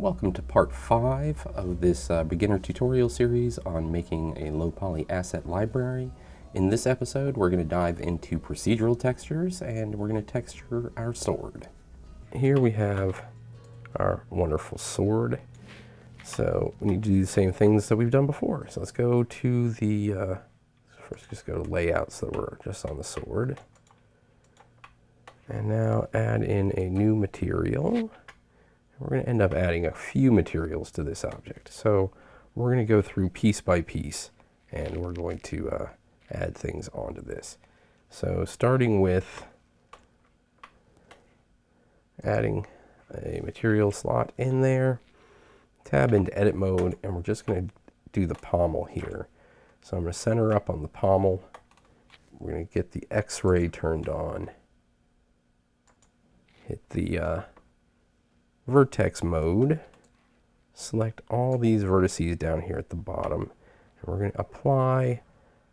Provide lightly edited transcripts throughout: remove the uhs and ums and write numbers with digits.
Welcome to part 5 of this beginner tutorial series on making a low poly asset library. In this episode, we're going to dive into procedural textures and we're going to texture our sword. Here we have our wonderful sword. So we need to do the same things that we've done before. So let's go to the, first just go to layout so that we're just on the sword. And now add in a new material. We're going to end up adding a few materials to this object. So we're going to go through piece by piece and we're going to add things onto this. So starting with adding a material slot in there, tab into edit mode, and we're just going to do the pommel here. So I'm going to center up on the pommel. We're going to get the X-ray turned on. Hit the vertex mode, select all these vertices down here at the bottom, and we're going to apply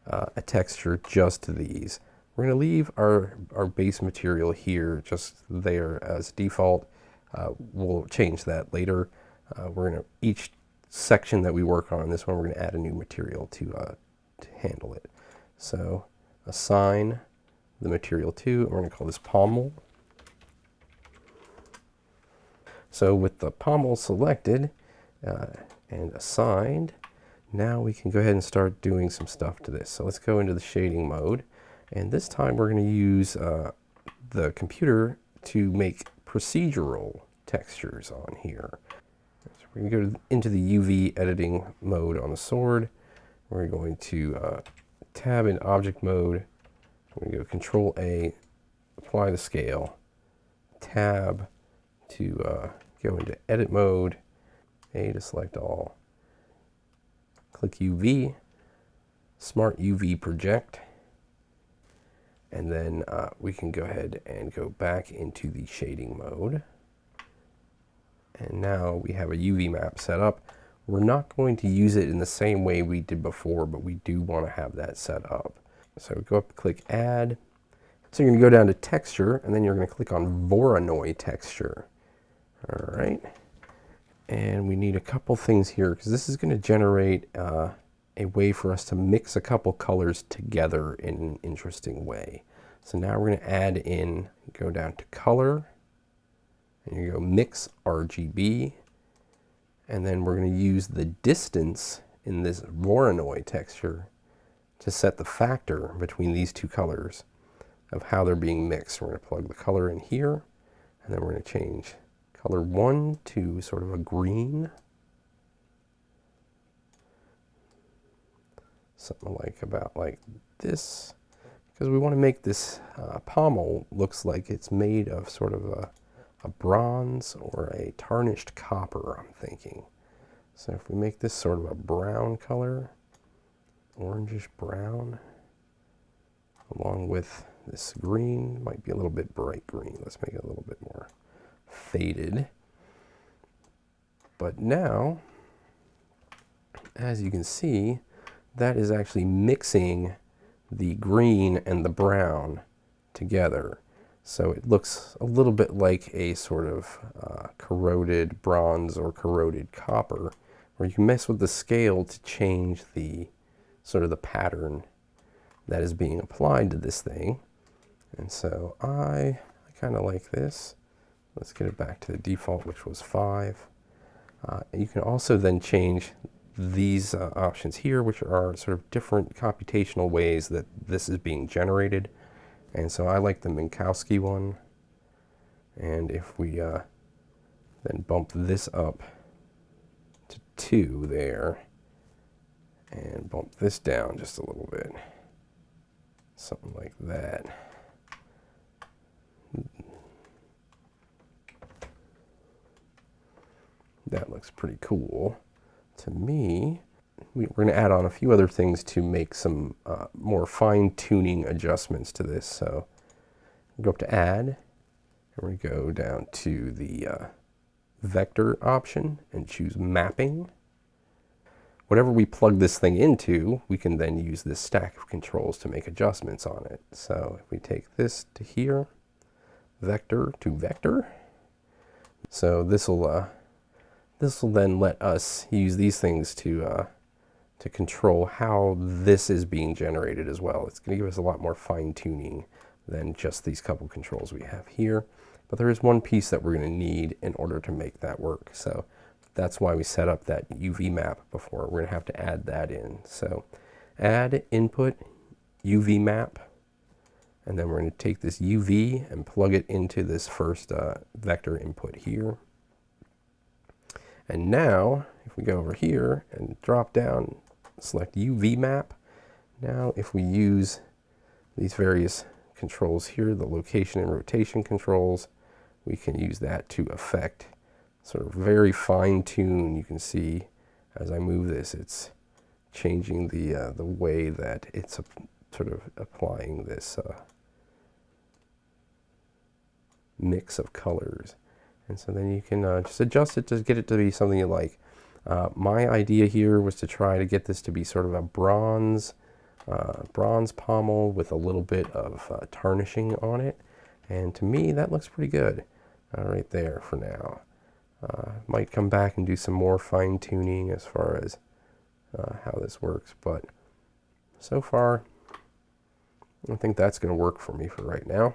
a texture just to these. We're going to leave our base material here just there as default. We'll change that later. We're going to, each section that we work on this one, we're going to add a new material to handle it. So assign the material to, and we're going to call this pommel. So with the pommel selected and assigned, now we can go ahead and start doing some stuff to this. So let's go into the shading mode. And this time we're going to use the computer to make procedural textures on here. So we're going to go into the UV editing mode on the sword. We're going to tab in object mode. We're going to go Control A, apply the scale, tab to go into edit mode, A to select all, click UV, Smart UV project, and then we can go ahead and go back into the shading mode. And now we have a UV map set up. We're not going to use it in the same way we did before, but we do want to have that set up. So go up, click add. So you're going to go down to texture, and then you're going to click on Voronoi texture. All right, and we need a couple things here because this is going to generate a way for us to mix a couple colors together in an interesting way. So now we're going to add in, go down to color, and you go mix RGB, and then we're going to use the distance in this Voronoi texture to set the factor between these two colors of how they're being mixed. We're going to plug the color in here, and then we're going to change color 1 to sort of a green. Something like about like this. Because we want to make this pommel looks like it's made of sort of a bronze or a tarnished copper, I'm thinking. So if we make this sort of a brown color, orangish brown, along with this green, might be a little bit bright green. Let's make it a little bit more faded. But now, as you can see, that is actually mixing the green and the brown together. So it looks a little bit like a sort of corroded bronze or corroded copper, where you can mess with the scale to change the sort of the pattern that is being applied to this thing. And so I kind of like this. Let's get it back to the default, which was 5. You can also then change these options here, which are sort of different computational ways that this is being generated. And so I like the Minkowski one. And if we then bump this up to 2 there, and bump this down just a little bit, something like that. That looks pretty cool to me. We're going to add on a few other things to make some more fine-tuning adjustments to this. So go up to add, and we're going to go down to the vector option and choose mapping. Whatever we plug this thing into, we can then use this stack of controls to make adjustments on it. So if we take this to here, vector to vector, so this will This will then let us use these things to control how this is being generated as well. It's going to give us a lot more fine tuning than just these couple controls we have here. But there is one piece that we're going to need in order to make that work. So that's why we set up that UV map before. We're going to have to add that in. So add input UV map, and then we're going to take this UV and plug it into this first vector input here. And now if we go over here and drop down, select UV map. Now if we use these various controls here, the location and rotation controls, we can use that to affect sort of very fine tune. You can see as I move this, it's changing the way that it's sort of applying this mix of colors. And so then you can just adjust it to get it to be something you like. My idea here was to try to get this to be sort of a bronze pommel with a little bit of tarnishing on it. And to me, that looks pretty good right there for now. Might come back and do some more fine tuning as far as how this works, but so far, I think that's going to work for me for right now.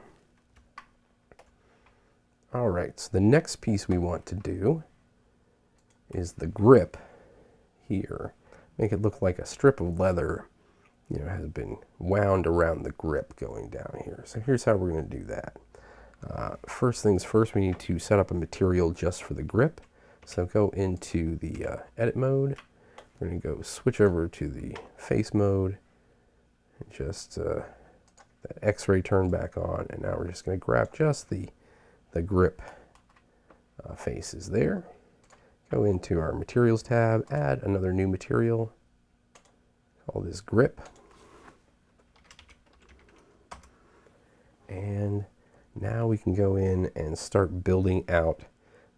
All right, so the next piece we want to do is the grip here. Make it look like a strip of leather, you know, has been wound around the grip going down here. So here's how we're going to do that. First things first, we need to set up a material just for the grip. So go into the edit mode. We're going to go switch over to the face mode and just that X-ray turn back on. And now we're just going to grab just the grip faces there. Go into our materials tab, add another new material, call this grip. And now we can go in and start building out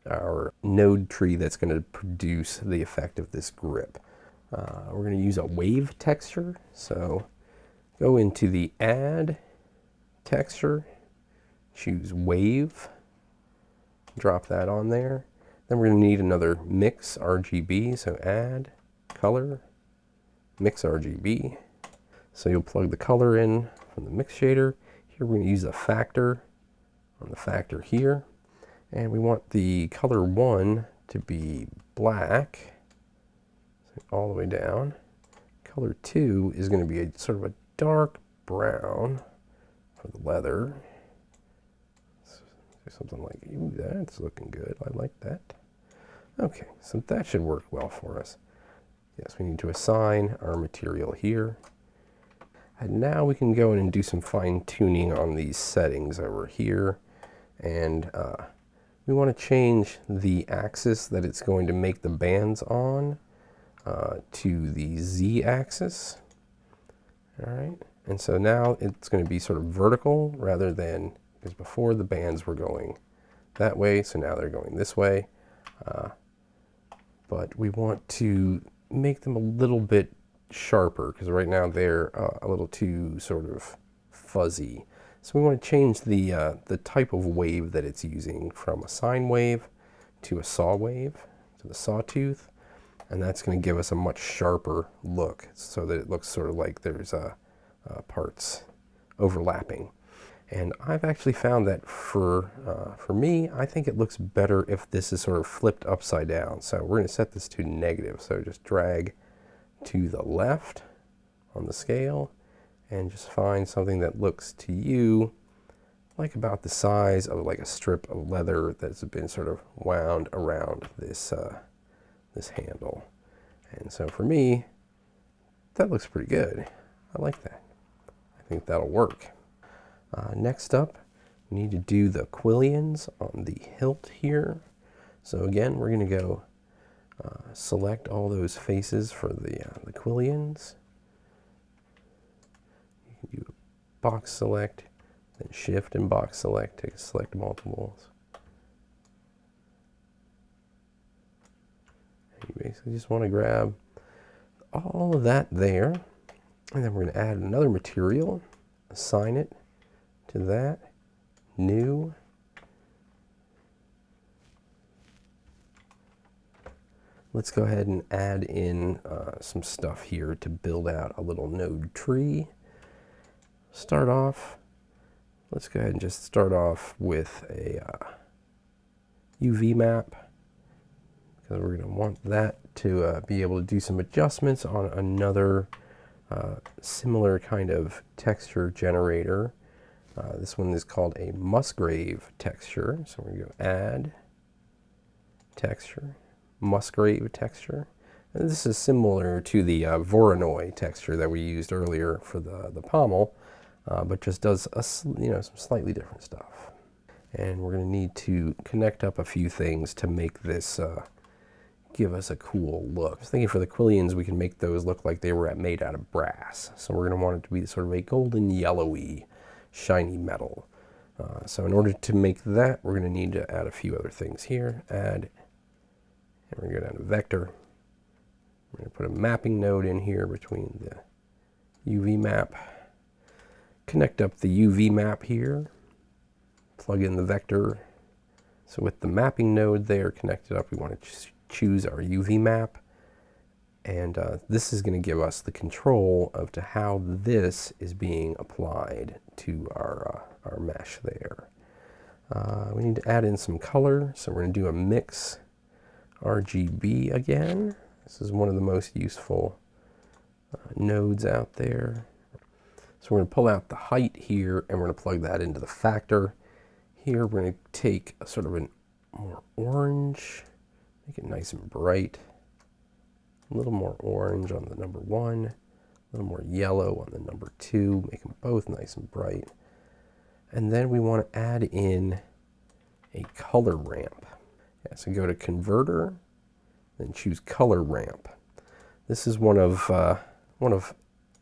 our node tree that's going to produce the effect of this grip. We're going to use a wave texture. So go into the add texture, choose wave, drop that on there. Then we're going to need another mix RGB, so add color, mix RGB. So you'll plug the color in from the mix shader. Here we're going to use a factor on the factor here. And we want the color 1 to be black, so all the way down. Color 2 is going to be a sort of a dark brown for the leather. Something like, ooh, that's looking good. I like that. Okay, so that should work well for us. Yes, we need to assign our material here. And now we can go in and do some fine tuning on these settings over here. And we want to change the axis that it's going to make the bands on to the Z axis. All right, and so now it's going to be sort of vertical rather than, because before the bands were going that way, so now they're going this way. But we want to make them a little bit sharper, because right now they're a little too sort of fuzzy. So we want to change the type of wave that it's using from a sine wave to a saw wave, to the sawtooth. And that's going to give us a much sharper look, so that it looks sort of like there's parts overlapping. And I've actually found that for me, I think it looks better if this is sort of flipped upside down. So we're going to set this to negative. So just drag to the left on the scale and just find something that looks to you like about the size of like a strip of leather that's been sort of wound around this, this handle. And so for me, that looks pretty good. I like that. I think that'll work. Next up, we need to do the quillions on the hilt here. So again, we're going to go select all those faces for the quillions. You can do box select, then shift and box select to select multiples. And you basically just want to grab all of that there, and then we're going to add another material, assign it to that, new, let's go ahead and add in some stuff here to build out a little node tree. Start off, let's go ahead and just start off with a UV map, because we're going to want that to be able to do some adjustments on another similar kind of texture generator. This one is called a Musgrave texture. So we're going to go add texture, Musgrave texture. And this is similar to the Voronoi texture that we used earlier for the Pommel, but just does some slightly different stuff. And we're going to need to connect up a few things to make this give us a cool look. I was thinking for the Quillians we can make those look like they were made out of brass. So we're going to want it to be sort of a golden yellowy shiny metal. So in order to make that, we're going to need to add a few other things here. Add, and we're going to go down to vector. We're going to put a mapping node in here between the UV map. Connect up the UV map here. Plug in the vector. So with the mapping node there connected up, we want to choose our UV map. And this is going to give us the control of to how this is being applied to our mesh there. We need to add in some color, so we're going to do a mix RGB again. This is one of the most useful nodes out there. So we're going to pull out the height here, and we're going to plug that into the factor. Here we're going to take a sort of a more orange, make it nice and bright. A little more orange on the number 1, a little more yellow on the number 2, make them both nice and bright. And then we want to add in a color ramp. Yeah, so go to converter, then choose color ramp. This is one of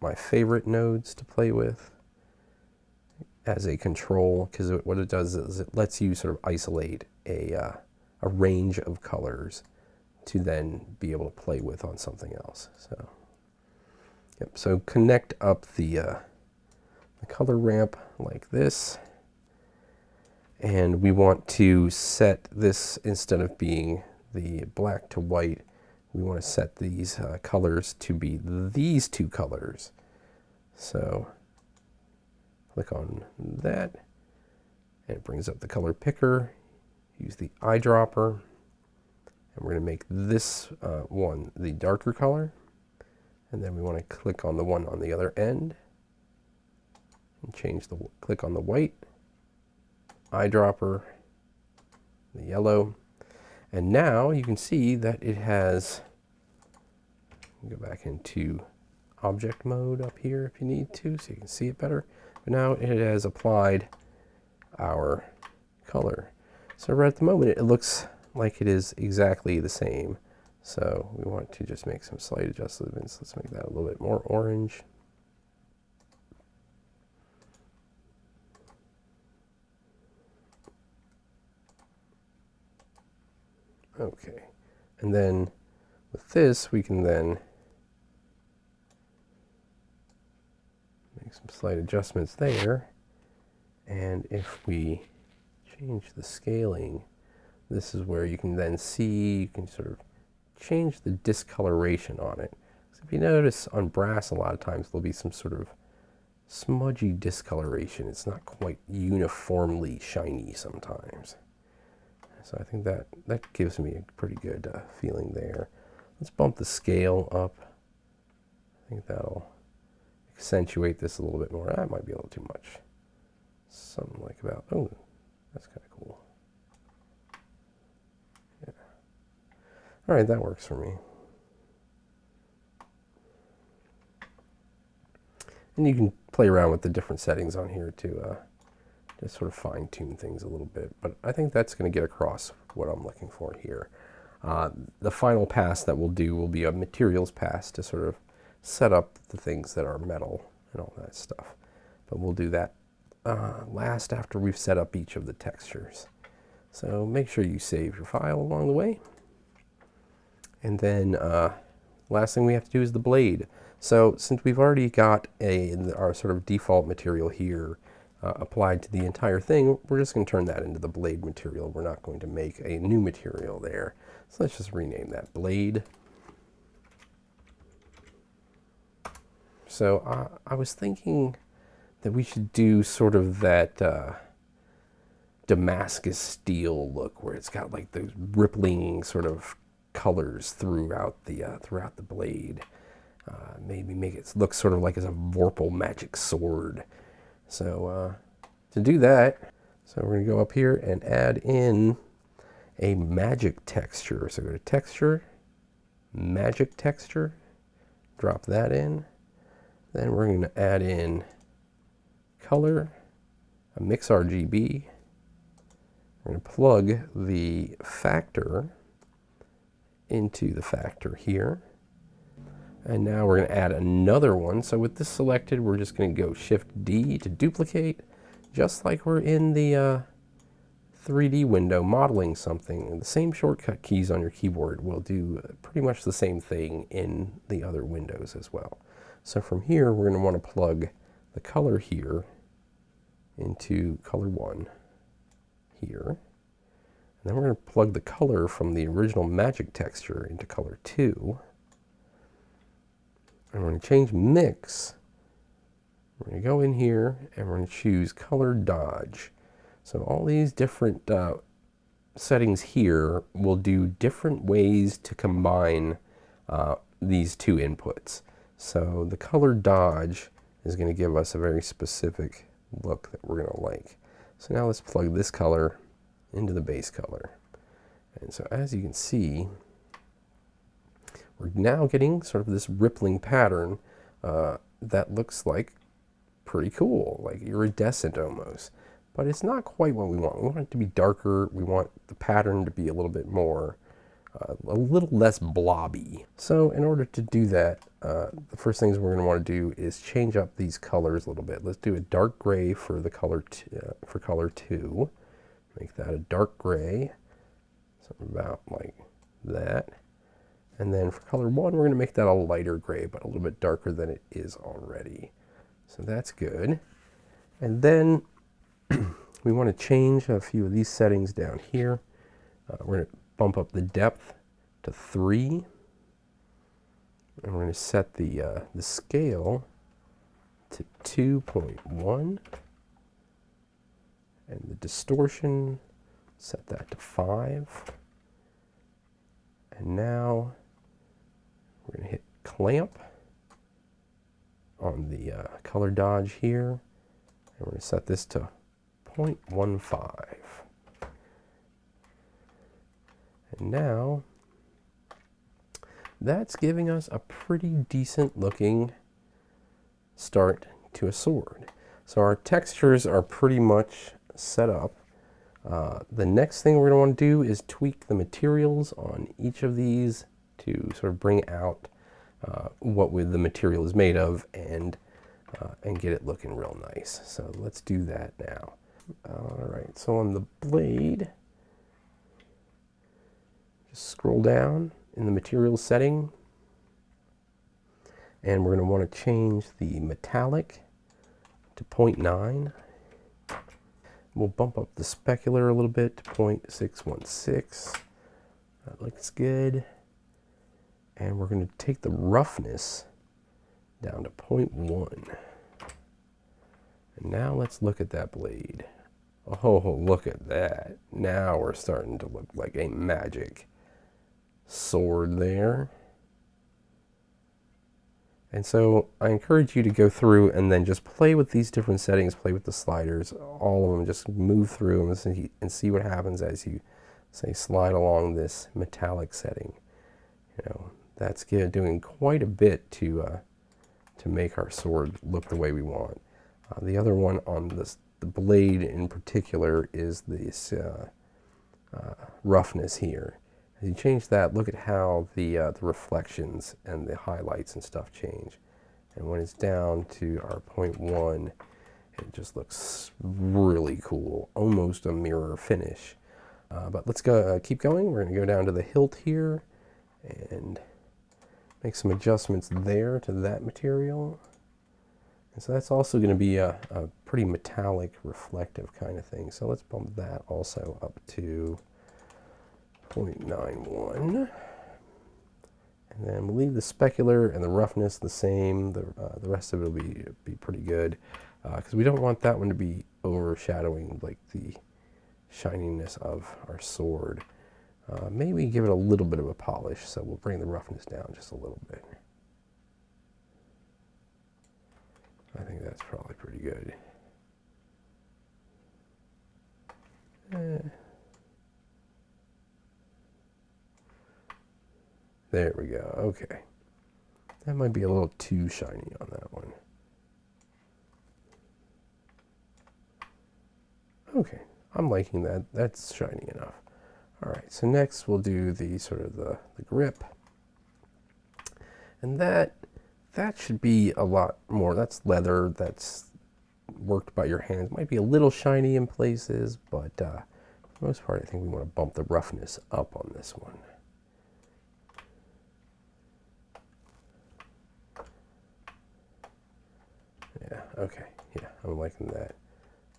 my favorite nodes to play with as a control, because what it does is it lets you sort of isolate a range of colors to then be able to play with on something else. So, yep. So connect up the color ramp like this, and we want to set this, instead of being the black to white, we want to set these colors to be these two colors. So click on that, and it brings up the color picker. Use the eyedropper. And we're going to make this one the darker color. And then we want to click on the one on the other end. And click on the white, eyedropper, the yellow. And now you can see that it has, go back into object mode up here if you need to, so you can see it better. But now it has applied our color. So right at the moment it looks like it is exactly the same. So we want to just make some slight adjustments. Let's make that a little bit more orange. Okay, and then with this we can then make some slight adjustments there. And if we change the scaling, this is where you can then see, you can sort of change the discoloration on it. So if you notice on brass, a lot of times there'll be some sort of smudgy discoloration. It's not quite uniformly shiny sometimes. So I think that gives me a pretty good feeling there. Let's bump the scale up. I think that'll accentuate this a little bit more. That might be a little too much. Something like about, oh, that's kind of cool. Yeah. All right, that works for me. And you can play around with the different settings on here to just sort of fine tune things a little bit. But I think that's going to get across what I'm looking for here. The final pass that we'll do will be a materials pass to sort of set up the things that are metal and all that stuff. But we'll do that last after we've set up each of the textures. So make sure you save your file along the way. And then last thing we have to do is the blade. So since we've already got our sort of default material here applied to the entire thing, we're just going to turn that into the blade material. We're not going to make a new material there. So let's just rename that blade. So I was thinking that we should do sort of that Damascus steel look, where it's got like those rippling sort of colors throughout the blade. Maybe make it look sort of like as a Vorpal magic sword. So to do that, so we're going to go up here and add in a magic texture. So go to Texture, Magic Texture, drop that in. Then we're going to add in Color, a Mix RGB. We're going to plug the factor into the factor here. And now we're going to add another one. So with this selected, we're just going to go Shift D to duplicate, just like we're in the 3D window modeling something. And the same shortcut keys on your keyboard will do pretty much the same thing in the other windows as well. So from here, we're going to want to plug the color here into color 1 here. And then we're going to plug the color from the original magic texture into color 2. And we're going to change mix. We're going to go in here and we're going to choose color dodge. So all these different settings here will do different ways to combine these two inputs. So the color dodge is going to give us a very specific look that we're going to like. So now let's plug this color into the base color. And so as you can see, we're now getting sort of this rippling pattern that looks like pretty cool, like iridescent almost. But it's not quite what we want. We want it to be darker. We want the pattern to be a little bit more, a little less blobby. So in order to do that, the first things we're going to want to do is change up these colors a little bit. Let's do a dark gray for the color for color 2. Make that a dark gray, something about like that. And then for color 1, we're going to make that a lighter gray, but a little bit darker than it is already. So that's good. And then we want to change a few of these settings down here. We're going to bump up the depth to 3. And we're going to set the scale to 2.1. And the distortion, set that to 5. And now we're going to hit clamp on the color dodge here. And we're going to set this to 0.15. And now that's giving us a pretty decent looking start to a sword. So our textures are pretty much set up. The next thing we're going to want to do is tweak the materials on each of these to sort of bring out what the material is made of and get it looking real nice. So let's do that now. All right, so on the blade, just scroll down in the materials setting, and we're going to want to change the metallic to 0.9. We'll bump up the specular a little bit to 0.616. That looks good. And we're going to take the roughness down to 0.1. And now let's look at that blade. Oh, look at that. Now we're starting to look like a magic sword there. And so I encourage you to go through and then just play with these different settings, play with the sliders, all of them, just move through them and see what happens as you, say, slide along this metallic setting. You know, that's doing quite a bit to make our sword look the way we want. The other one on the blade in particular is this roughness here. As you change that, look at how the reflections and the highlights and stuff change. And when it's down to our 0.1, it just looks really cool, almost a mirror finish. But let's go keep going. We're going to go down to the hilt here and make some adjustments there to that material. And so that's also going to be a pretty metallic, reflective kind of thing. So let's bump that also up to 0.91. And then we'll leave the specular and the roughness the same. The rest of it will be pretty good, because we don't want that one to be overshadowing like the shininess of our sword. Maybe give it a little bit of a polish, so we'll bring the roughness down just a little bit. I think that's probably pretty good. There we go. Okay. That might be a little too shiny on that one. Okay. I'm liking that. That's shiny enough. All right. So next we'll do the sort of the grip. And that should be a lot more. That's leather. That's worked by your hands. Might be a little shiny in places, but for the most part, I think we want to bump the roughness up on this one. Yeah, okay. Yeah, I'm liking that.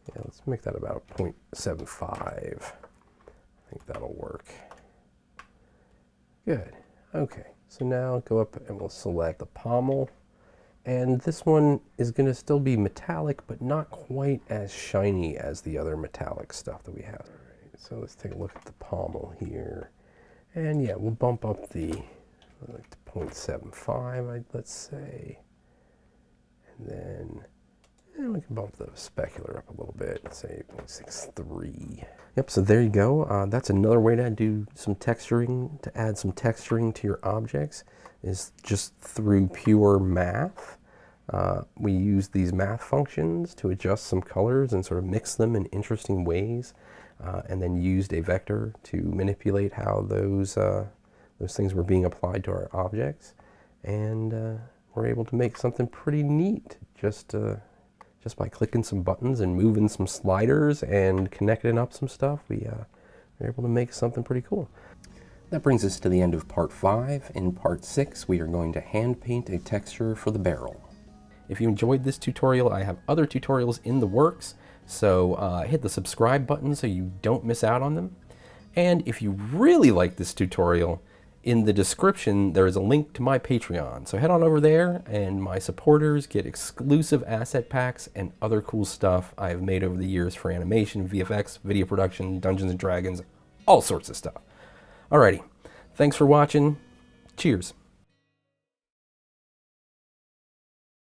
Yeah, let's make that about 0.75. I think that'll work. Good. Okay, so now go up and we'll select the pommel. And this one is going to still be metallic, but not quite as shiny as the other metallic stuff that we have. All right, so let's take a look at the pommel here. And yeah, we'll bump up the like to 0.75, let's say. And then we can bump the specular up a little bit, let's say 0.63. Yep, so there you go. That's another way to do some texturing, to add some texturing to your objects, is just through pure math. We use these math functions to adjust some colors and sort of mix them in interesting ways, and then used a vector to manipulate how those things were being applied to our objects. And we're able to make something pretty neat just by clicking some buttons and moving some sliders and connecting up some stuff. We're able to make something pretty cool. That brings us to the end of part 5. In part 6, we are going to hand paint a texture for the barrel. If you enjoyed this tutorial, I have other tutorials in the works, so hit the subscribe button so you don't miss out on them. And if you really like this tutorial, in the description there is a link to my Patreon, so head on over there and my supporters get exclusive asset packs and other cool stuff I've made over the years for animation, VFX, video production, Dungeons & Dragons, all sorts of stuff. Alrighty, thanks for watching. Cheers.